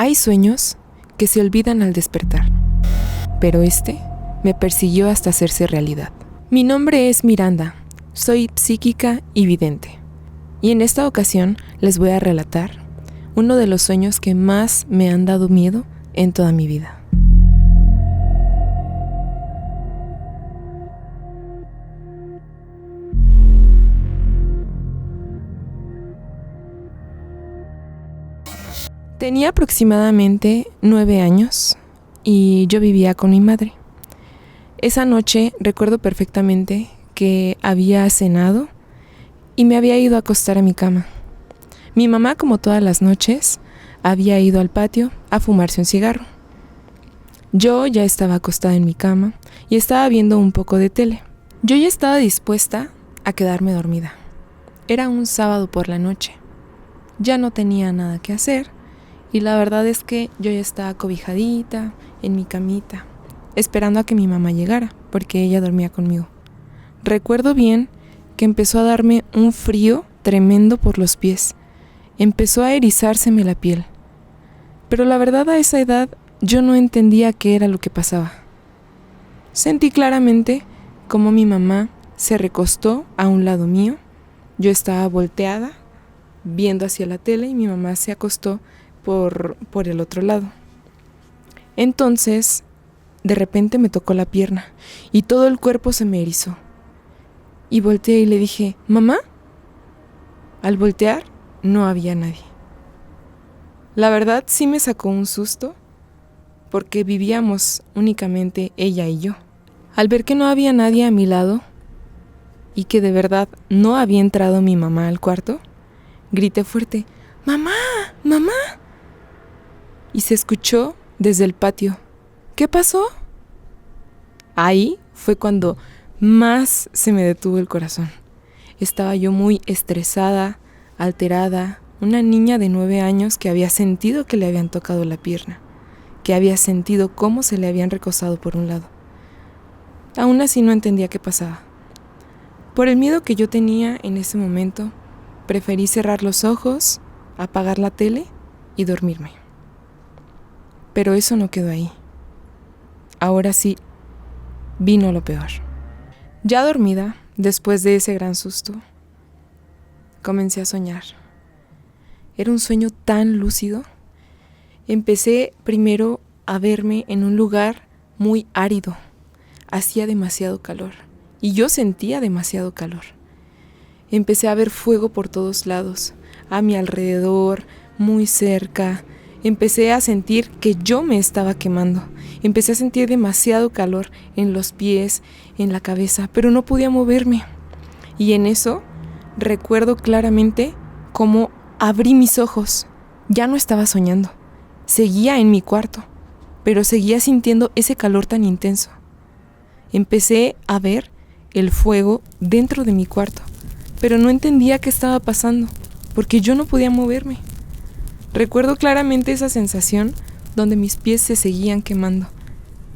Hay sueños que se olvidan al despertar, pero este me persiguió hasta hacerse realidad. Mi nombre es Miranda, soy psíquica y vidente, y en esta ocasión les voy a relatar uno de los sueños que más me han dado miedo en toda mi vida. Tenía aproximadamente 9 años y yo vivía con mi madre. Esa noche recuerdo perfectamente que había cenado y me había ido a acostar a mi cama. Mi mamá, como todas las noches, había ido al patio a fumarse un cigarro. Yo ya estaba acostada en mi cama y estaba viendo un poco de tele. Yo ya estaba dispuesta a quedarme dormida. Era un sábado por la noche. Ya no tenía nada que hacer. Y la verdad es que yo ya estaba cobijadita en mi camita, esperando a que mi mamá llegara, porque ella dormía conmigo. Recuerdo bien que empezó a darme un frío tremendo por los pies. Empezó a erizárseme la piel. Pero la verdad, a esa edad yo no entendía qué era lo que pasaba. Sentí claramente cómo mi mamá se recostó a un lado mío. Yo estaba volteada, viendo hacia la tele, y mi mamá se acostó por el otro lado. Entonces, de repente me tocó la pierna y todo el cuerpo se me erizó. Y volteé y le dije, ¿mamá? Al voltear, no había nadie. La verdad sí me sacó un susto, porque vivíamos únicamente ella y yo. Al ver que no había nadie a mi lado y que de verdad no había entrado mi mamá al cuarto, grité fuerte, ¡mamá! ¡Mamá! Y se escuchó desde el patio. ¿Qué pasó? Ahí fue cuando más se me detuvo el corazón. Estaba yo muy estresada, alterada, una niña de 9 años que había sentido que le habían tocado la pierna, que había sentido cómo se le habían recostado por un lado. Aún así no entendía qué pasaba. Por el miedo que yo tenía en ese momento, preferí cerrar los ojos, apagar la tele y dormirme. Pero eso no quedó ahí. Ahora sí, vino lo peor. Ya dormida, después de ese gran susto, comencé a soñar. Era un sueño tan lúcido. Empecé primero a verme en un lugar muy árido. Hacía demasiado calor y yo sentía demasiado calor. Empecé a ver fuego por todos lados, a mi alrededor, muy cerca. Empecé a sentir que yo me estaba quemando. Empecé a sentir demasiado calor en los pies, en la cabeza, pero no podía moverme. Y en eso recuerdo claramente cómo abrí mis ojos. Ya no estaba soñando. Seguía en mi cuarto, pero seguía sintiendo ese calor tan intenso. Empecé a ver el fuego dentro de mi cuarto, pero no entendía qué estaba pasando, porque yo no podía moverme. Recuerdo claramente esa sensación donde mis pies se seguían quemando.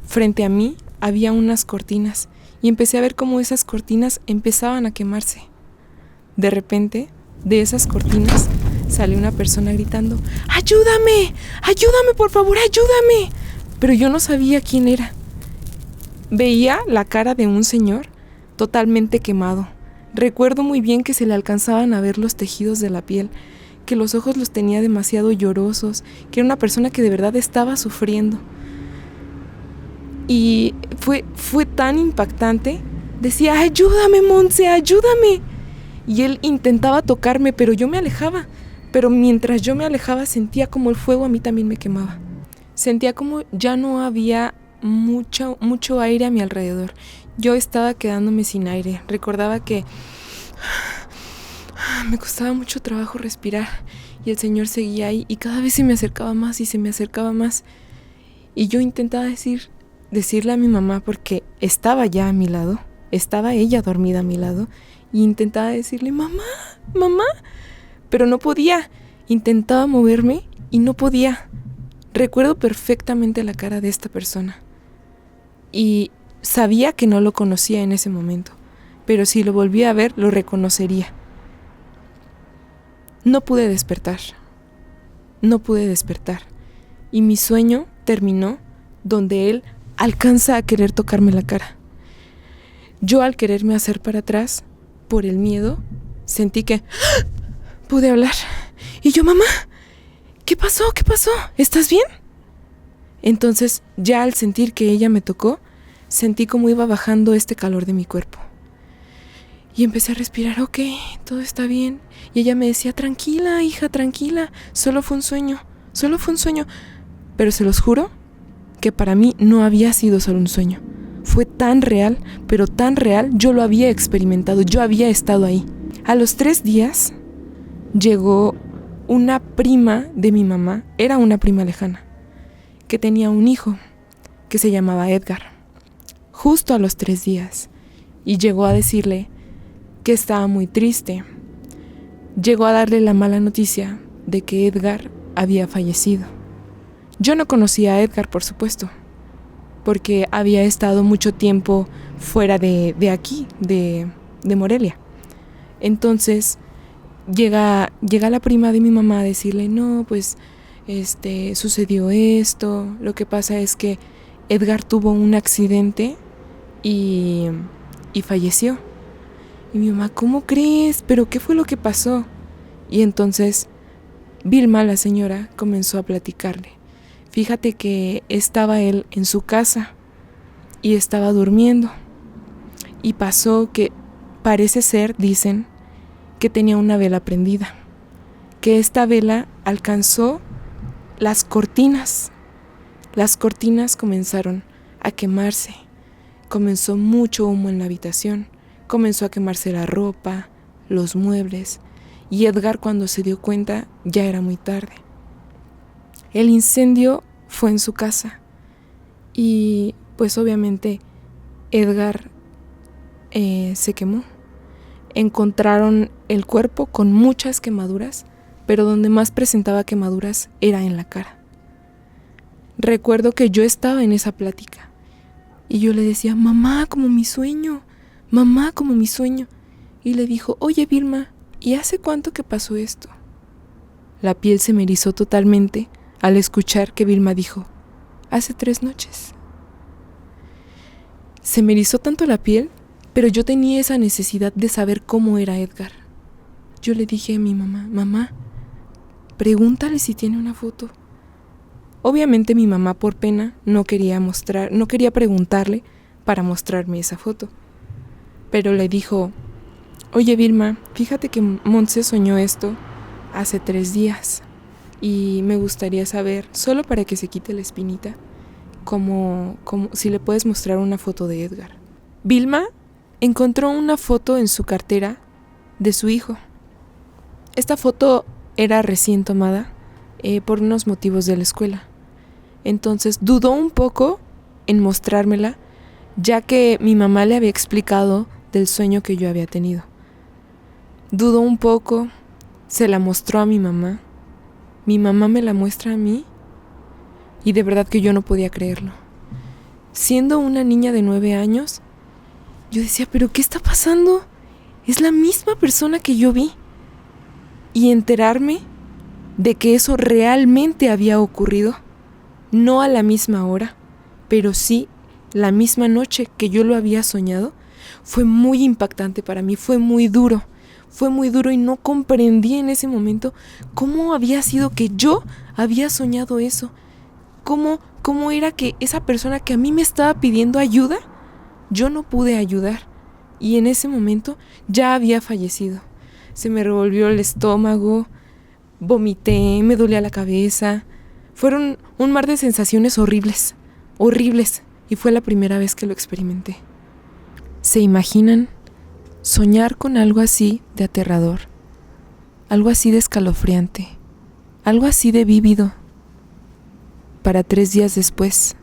Frente a mí había unas cortinas y empecé a ver cómo esas cortinas empezaban a quemarse. De repente, de esas cortinas salió una persona gritando, ¡ayúdame! ¡Ayúdame, por favor, ayúdame! Pero yo no sabía quién era. Veía la cara de un señor totalmente quemado. Recuerdo muy bien que se le alcanzaban a ver los tejidos de la piel, que los ojos los tenía demasiado llorosos, que era una persona que de verdad estaba sufriendo. Y fue tan impactante. Decía, ayúdame, Monse, ayúdame. Y él intentaba tocarme, pero yo me alejaba. Pero mientras yo me alejaba, sentía como el fuego a mí también me quemaba. Sentía como ya no había mucho aire a mi alrededor. Yo estaba quedándome sin aire. Recordaba que me costaba mucho trabajo respirar y el señor seguía ahí y cada vez se me acercaba más y se me acercaba más. Y yo intentaba decirle a mi mamá, porque estaba ya a mi lado, estaba ella dormida a mi lado, y intentaba decirle, mamá, mamá, pero no podía. Intentaba moverme y no podía. Recuerdo perfectamente la cara de esta persona y sabía que no lo conocía en ese momento, pero si lo volvía a ver, lo reconocería. No pude despertar. y mi sueño terminó donde él alcanza a querer tocarme la cara. Yo, al quererme hacer para atrás, por el miedo, sentí que pude hablar. Y yo, mamá, ¿qué pasó? ¿Qué pasó? ¿Estás bien? Entonces, ya al sentir que ella me tocó, sentí como iba bajando este calor de mi cuerpo. Y empecé a respirar, ok, todo está bien. Y ella me decía, tranquila, hija, tranquila, solo fue un sueño. Pero se los juro que para mí no había sido solo un sueño. Fue tan real, pero tan real, yo lo había experimentado, yo había estado ahí. A los 3 días llegó una prima de mi mamá, era una prima lejana, que tenía un hijo que se llamaba Edgar. Justo a los 3 días. Y llegó a decirle que estaba muy triste. Llegó a darle la mala noticia de que Edgar había fallecido. Yo no conocía a Edgar, por supuesto, porque había estado mucho tiempo fuera de aquí, de Morelia. Entonces llega la prima de mi mamá a decirle, no, pues sucedió esto, lo que pasa es que Edgar tuvo un accidente y falleció. Y mi mamá, ¿cómo crees? ¿Pero qué fue lo que pasó? Y entonces Vilma, la señora, comenzó a platicarle. Fíjate que estaba él en su casa y estaba durmiendo. Y pasó que parece ser, dicen, que tenía una vela prendida. Que esta vela alcanzó las cortinas. Las cortinas comenzaron a quemarse. Comenzó mucho humo en la habitación. Comenzó a quemarse la ropa, los muebles. Y Edgar, cuando se dio cuenta, ya era muy tarde. El incendio fue en su casa. Y pues obviamente Edgar se quemó. Encontraron el cuerpo con muchas quemaduras, pero donde más presentaba quemaduras era en la cara. Recuerdo que yo estaba en esa plática y yo le decía, mamá, como mi sueño, mamá, como mi sueño. Y le dijo, oye Vilma, ¿y hace cuánto que pasó esto? La piel se me erizó totalmente al escuchar que Vilma dijo, hace 3 noches. Se me erizó tanto la piel, pero yo tenía esa necesidad de saber cómo era Edgar. Yo le dije a mi mamá, mamá, pregúntale si tiene una foto. Obviamente mi mamá, por pena, no quería preguntarle para mostrarme esa foto. Pero le dijo, oye Vilma, fíjate que Montse soñó esto hace 3 días y me gustaría saber, solo para que se quite la espinita, como si le puedes mostrar una foto de Edgar. Vilma encontró una foto en su cartera de su hijo. Esta foto era recién tomada por unos motivos de la escuela. Entonces dudó un poco en mostrármela, ya que mi mamá le había explicado del sueño que yo había tenido. Dudó un poco, se la mostró a mi mamá me la muestra a mí, y de verdad que yo no podía creerlo. Siendo una niña de 9 años, yo decía, ¿pero qué está pasando? Es la misma persona que yo vi. Y enterarme de que eso realmente había ocurrido, no a la misma hora, pero sí la misma noche que yo lo había soñado, fue muy impactante para mí, fue muy duro y no comprendí en ese momento cómo había sido que yo había soñado eso, cómo era que esa persona que a mí me estaba pidiendo ayuda, yo no pude ayudar, y en ese momento ya había fallecido. Se me revolvió el estómago, vomité, me dolía la cabeza. Fueron un mar de sensaciones horribles, y fue la primera vez que lo experimenté. ¿Se imaginan soñar con algo así de aterrador? Algo así de escalofriante, algo así de vívido, para 3 días después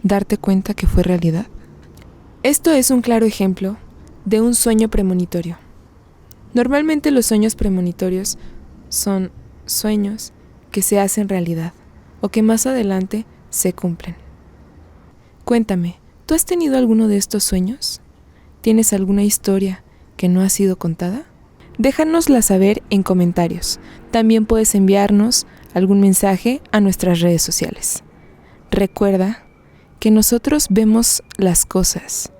darte cuenta que fue realidad. Esto es un claro ejemplo de un sueño premonitorio. Normalmente los sueños premonitorios son sueños que se hacen realidad o que más adelante se cumplen. Cuéntame, ¿tú has tenido alguno de estos sueños? ¿Tienes alguna historia que no ha sido contada? Déjanosla saber en comentarios. También puedes enviarnos algún mensaje a nuestras redes sociales. Recuerda que nosotros vemos las cosas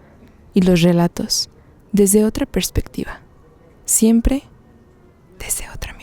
y los relatos desde otra perspectiva, siempre desde otra mirada.